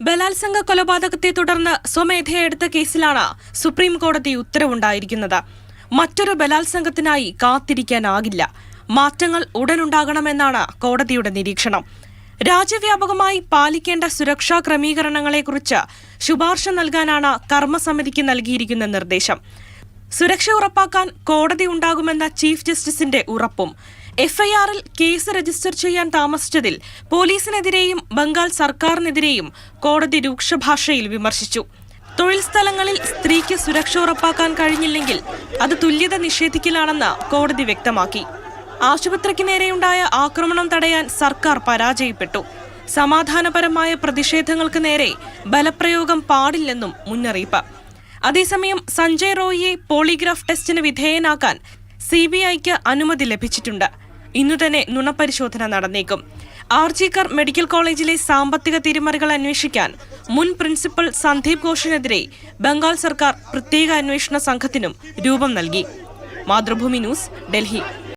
ബലാത്സംഗ കൊലപാതകത്തെ തുടർന്ന് സ്വമേധയാ എടുത്ത കേസിലാണ് സുപ്രീം കോടതി ഉത്തരവുണ്ടായിരിക്കുന്നത്. മറ്റൊരു ബലാത്സംഗത്തിനായി കാത്തിരിക്കാനാകില്ല. മാറ്റങ്ങൾ ഉടനുണ്ടാകണമെന്നാണ് കോടതിയുടെ നിരീക്ഷണം. രാജ്യവ്യാപകമായി പാലിക്കേണ്ട സുരക്ഷാ ക്രമീകരണങ്ങളെക്കുറിച്ച് ശുപാർശ നൽകാനാണ് കർമ്മസമിതിക്ക് നൽകിയിരിക്കുന്ന നിർദ്ദേശം. സുരക്ഷ ഉറപ്പാക്കാൻ കോടതി ഉണ്ടാകുമെന്ന ചീഫ് ജസ്റ്റിസിന്റെ ഉറപ്പും എഫ്ഐആറിൽ കേസ് രജിസ്റ്റർ ചെയ്യാൻ താമസിച്ചതിൽ പോലീസിനെതിരെയും ബംഗാൾ സർക്കാരിനെതിരെയും കോടതി രൂക്ഷഭാഷയിൽ വിമർശിച്ചു. തൊഴിൽ സ്ഥലങ്ങളിൽ സ്ത്രീക്ക് സുരക്ഷ ഉറപ്പാക്കാൻ കഴിഞ്ഞില്ലെങ്കിൽ അത് തുല്യത നിഷേധിക്കലാണെന്ന് കോടതി വ്യക്തമാക്കി. ആശുപത്രിക്ക് നേരെയുണ്ടായ ആക്രമണം തടയാൻ സർക്കാർ പരാജയപ്പെട്ടു. സമാധാനപരമായ പ്രതിഷേധങ്ങൾക്ക് നേരെ ബലപ്രയോഗം പാടില്ലെന്നും മുന്നറിയിപ്പ്. അതേസമയം സഞ്ജയ് റോയിയെ പോളിഗ്രാഫ് ടെസ്റ്റിന് വിധേയനാക്കാൻ CBIക്ക് അനുമതി ലഭിച്ചിട്ടുണ്ട്. ഇന്നുതന്നെ നുണപരിശോധന നടന്നേക്കും. ആർജിക്കർ മെഡിക്കൽ കോളേജിലെ സാമ്പത്തിക തിരിമറികൾ അന്വേഷിക്കാൻ മുൻ പ്രിൻസിപ്പൽ സന്ദീപ് ഘോഷിനെതിരെ ബംഗാൾ സർക്കാർ പ്രത്യേക അന്വേഷണ സംഘത്തിനും രൂപം നൽകി. മാതൃഭൂമി ന്യൂസ്, ഡൽഹി.